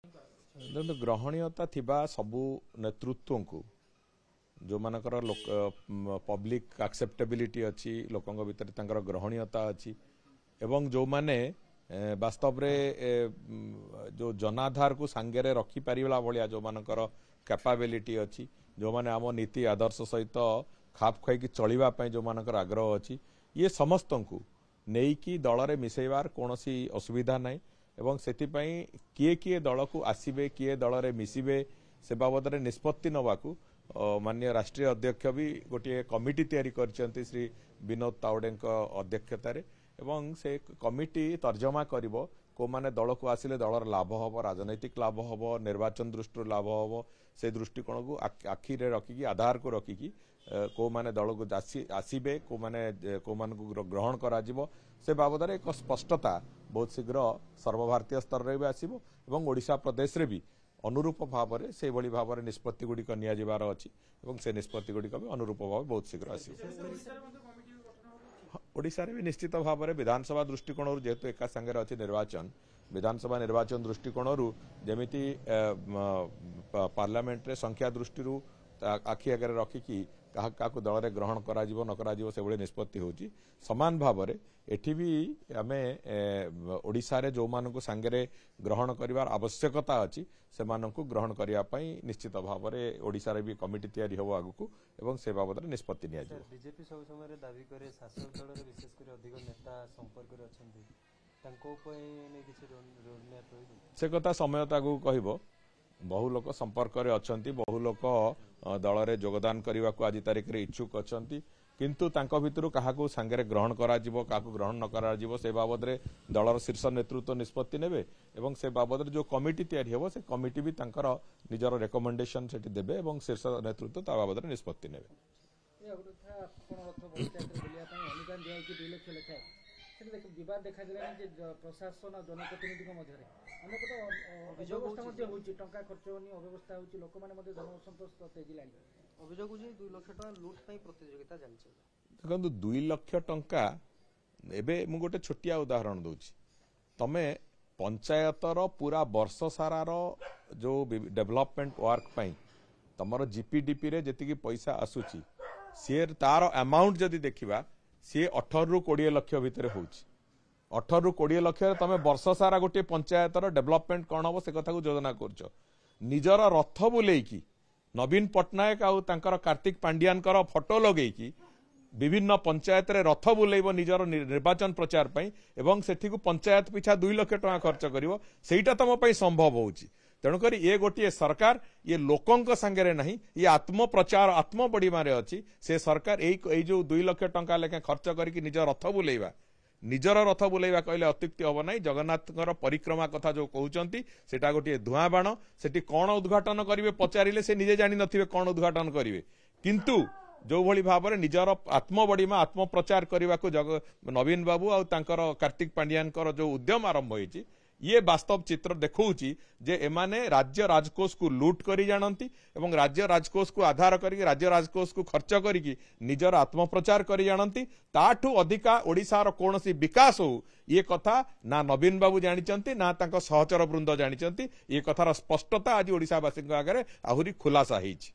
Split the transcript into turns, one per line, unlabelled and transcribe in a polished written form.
देखो ग्रहणीयता थिबा सबू नेतृत्व को जो मानकर पब्लिक एक्सेप्टेबिलिटी अच्छी लोकों भितर तांकर ग्रहणीयता अच्छी एवं जो माने वास्तव रे जो जनाधार को सांगे रखी पारिला भलिया जो मानकर कैपेबिलिटी अच्छी जो माने आम नीति आदर्श सहित खाप खाई चलवा जो मानकर आग्रह अच्छी ये समस्त को नेकी दल रे मिसेबार कोनोसी असुविधा नहीं एवं सेतिपई किए किए दल को आसीबे किए दल रे मिसिबे से बाबद रे निष्पत्ति नवाकू माननीय राष्ट्रीय अध्यक्ष भी गोटे कमिटी तैयारी करछंती श्री विनोद तावडे अध्यक्षतार एवं से कमिटी तर्जमा करिवो को माने दल को आसिले दलर लाभ हम राजनैतिक लाभ हम निर्वाचन दृष्टि लाभ हम से दृष्टिकोण को आखि रखिकी आधार को रखिकी को माने दल को आसीबे को मान को ग्रहण करा जिवो से बाबद एक स्पष्टता बहुत शीघ्र सर्वभारतीय स्तर रे भी आसीबो एवं ओडिशा प्रदेश रे भी अनुरूप भाव में से भली भाव में निष्पत्ति गुड़िक नियाजिबार अच्छी से निष्पत्ति गुड़िक भी अनुरूप भाव बहुत शीघ्र आसो ओडिशा रे भी निश्चित भाव में विधानसभा दृष्टिकोण जेहेतु एका संगे अच्छी निर्वाचन विधानसभा निर्वाचन दृष्टिकोण जमीती पार्लियामेंट रे संख्या दृष्टि आखि आगे रखिकी क्या दल में ग्रहण करा न करा से भाई निष्पत्ति होची समान भाव में एठी भी आमे ओडिशा रे जो मानकु सांगे ग्रहण करिवार आवश्यकता अछि से मानकु ग्रहण करिया पई निश्चित भाव में ओडिशा रे भी कमिटी तैयारी हो आगु एवं से बाबद रे निष्पत्ति निया जाय।
बीजेपी सब समय दाबी करे शासक दल रे विशेष कर अधिक नेता संपर्क रे अछंती तांको पई ने किछि रोड मैप होई
से कथा समय तागु कहबो बहु लोक संपर्क रे अछंती बहु लोक दल रे योगदान करने को आज तारीख रे इच्छुक अछंती किंतु तांको भितरु काहाकू सांगे ग्रहण करा जिवो काहाकू ग्रहण न करा जिवो से बाबद रे दलर शीर्ष नेतृत्व निष्पत्ति नेबे एवं से बाबद रे जो कमिटी तैयारी हेबो से कमिटी भी तांकर निजर रिकमेंडेशन सेठी देबे एवं शीर्ष नेतृत्व ता बाबद रे निष्पत्ति नेबे
ए अवरुथा कोन रथ पंचायत बोलिया पई अनुदान दिया कि 2 लाख लेखा से विवाद देखा गला जे प्रशासन और जनप्रतिनिधि को मध्य अनेक तो अव्यवस्था मध्य होची टंका खर्च होनी अव्यवस्था होची लोक माने मध्य जनसंतोष तेजी लानी अभियोग होची 2 लाख टका लूट पई प्रतियोगिता चलছে
देखंतु 2 लाख टंका एबे मु गोटे छोटिया उदाहरण दोची तमे पंचायतर पूरा वर्ष सारा रो जो डेवलपमेंट वर्क पई तमरो जीपीडीपी रे जति की पैसा आसुची से तार अमाउंट जदी देखिबा सी 18 रु 20 लाख भितर हो 18 रु 20 लाख तमें वर्ष सारा गोटे पंचायतर डेवलपमेंट कौन हम से कथा को योजना कर निजर रथ बुलेकी नवीन पट्टनायक आउ कार्तिक पांड्यान फोटो लगेकी विभिन्न पंचायत रे रथ बुलेब निजर निर्वाचन प्रचार पई एवं सेठी को पंचायत पिछा 2 लाख टका खर्च करिवो सेटा तम पई संभव होउची तेणुकर ये गोटे सरकार ये लोकों सांगे ना ये आत्म प्रचार आत्म बढ़िया अच्छी से सरकार यही जो 2 लाख टंका लेखा खर्च करके निजर रथ बुलेवा कहले अत्युक्ति हम ना जगन्नाथ परिक्रमा कथा जो कहते सेटा गोटे धुआं बाण से कौन उद्घाटन करेंगे पचारे से निजे जानी नथिबे कौन उद्घाटन करेंगे किंतु जो भली भाव में निजर आत्म बढ़िया आत्म प्रचार करने को नवीन बाबू आ कार्तिक पांड्यान जो उद्यम आरंभ होती ये वास्तव चित्र देखौची जे एमाने राज्य राजकोष को लूट करी जानती एवं राज्य राजकोष को आधार करके राज्य राजकोष को खर्च करी निजर आत्मप्रचार करी जानती ताठू अधिका ओडिशार कोनोसी विकास हो ये कथा ना नवीन बाबू जानिचंती ना तांको सहचर वृंद जानिचंती ये कथार स्पष्टता आज ओडिशावासी आगे आहुरी खुलासा होईची।